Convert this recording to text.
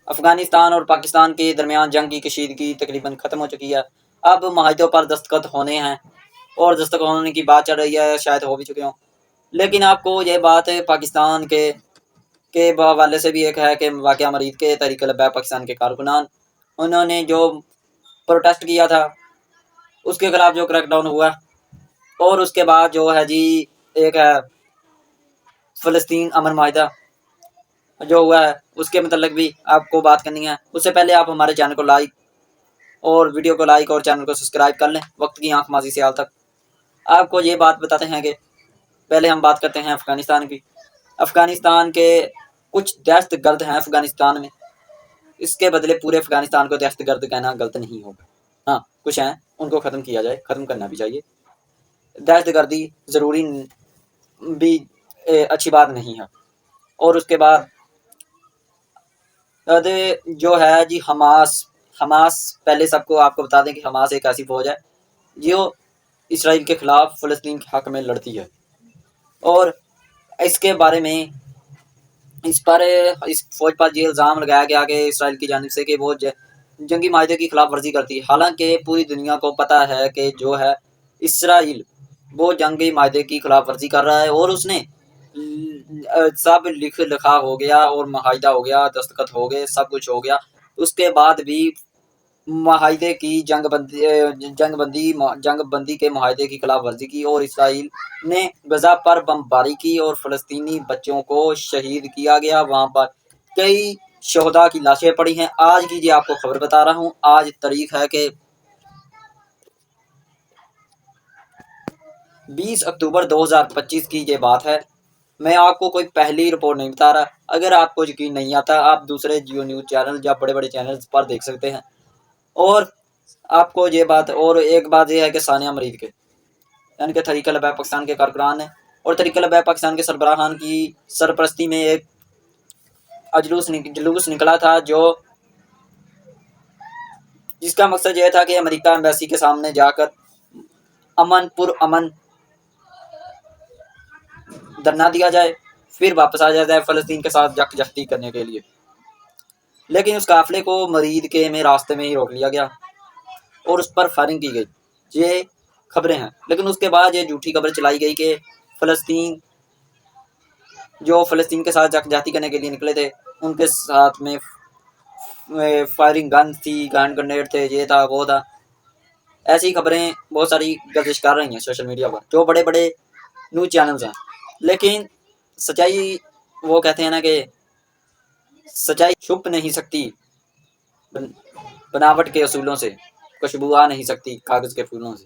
افغانستان اور پاکستان کے درمیان جنگ کی کشیدگی تقریباً ختم ہو چکی ہے، اب معاہدوں پر دستخط ہونے ہیں اور دستخط ہونے کی بات چل رہی ہے، شاید ہو بھی چکے ہوں۔ لیکن آپ کو یہ بات پاکستان کے حوالے سے بھی ایک ہے کہ واقعہ مرید کے تحریک لبیک پاکستان کے کارکنان، انہوں نے جو پروٹیسٹ کیا تھا اس کے خلاف جو کریک ڈاؤن ہوا، اور اس کے بعد جو ہے جی ایک ہے فلسطین امن معاہدہ جو ہوا ہے، اس کے متعلق بھی آپ کو بات کرنی ہے۔ اس سے پہلے آپ ہمارے چینل کو لائک اور ویڈیو کو لائک اور چینل کو سبسکرائب کر لیں۔ وقت کی آنکھ ماضی سے حال تک آپ کو یہ بات بتاتے ہیں کہ پہلے ہم بات کرتے ہیں افغانستان کی۔ افغانستان کے کچھ دہشت گرد ہیں افغانستان میں، اس کے بدلے پورے افغانستان کو دہشت گرد کہنا غلط نہیں ہوگا، ہاں کچھ ہیں ان کو ختم کیا جائے، ختم کرنا بھی چاہیے۔ دہشت گردی ضروری بھی اچھی بات نہیں ہے۔ اور اس کے بعد جو ہے جی حماس پہلے سب کو آپ کو بتا دیں کہ حماس ایک ایسی فوج ہے جو اسرائیل کے خلاف فلسطین کے حق میں لڑتی ہے، اور اس کے بارے میں اس فوج پر یہ الزام لگایا گیا کہ اسرائیل کی جانب سے کہ وہ جنگی معاہدے کی خلاف ورزی کرتی ہے، حالانکہ پوری دنیا کو پتہ ہے کہ جو ہے اسرائیل وہ جنگی معاہدے کی خلاف ورزی کر رہا ہے، اور اس نے سب لکھا ہو گیا اور معاہدہ ہو گیا، دستخط ہو گئے، سب کچھ ہو گیا، اس کے بعد بھی معاہدے کی جنگ بندی کے معاہدے کی خلاف ورزی کی، اور اسرائیل نے غزہ پر بمباری کی اور فلسطینی بچوں کو شہید کیا گیا۔ وہاں پر کئی شہداء کی لاشیں پڑی ہیں۔ آج کی جی آپ کو خبر بتا رہا ہوں، آج تاریخ ہے کہ 20 اکتوبر 2025 کی یہ بات ہے۔ میں آپ کو کوئی پہلی رپورٹ نہیں بتا رہا، اگر آپ کو یقین نہیں آتا آپ دوسرے جیو نیوز چینل یا بڑے بڑے چینلز پر دیکھ سکتے ہیں۔ اور آپ کو یہ بات، اور ایک بات یہ ہے کہ ثانیہ مرید کے یعنی کہ تحریک لبیک پاکستان کے کارکنان نے اور تحریک لبیک پاکستان کے سربراہان کی سرپرستی میں ایک جلوس نکلا تھا جس کا مقصد یہ تھا کہ امریکہ ایمبیسی کے سامنے جا کر امن دھرنا دیا جائے، پھر واپس آ جائے فلسطین کے ساتھ یکجہتی کرنے کے لیے۔ لیکن اس قافلے کو مرید کے راستے میں ہی روک لیا گیا اور اس پر فائرنگ کی گئی۔ یہ خبریں ہیں، لیکن اس کے بعد یہ جھوٹی خبر چلائی گئی کہ فلسطین کے ساتھ یکجہتی کرنے کے لیے نکلے تھے، ان کے ساتھ میں فائرنگ گن تھی، ہینڈ گرنیڈ تھے، یہ تھا وہ تھا۔ ایسی خبریں بہت ساری گردش کر رہی ہیں سوشل میڈیا پر، جو بڑے بڑے نیوز چینلز ہیں، لیکن سچائی وہ کہتے ہیں نا کہ سچائی چھپ نہیں سکتی بناوٹ کے اصولوں سے، خوشبو آ نہیں سکتی کاغذ کے پھولوں سے۔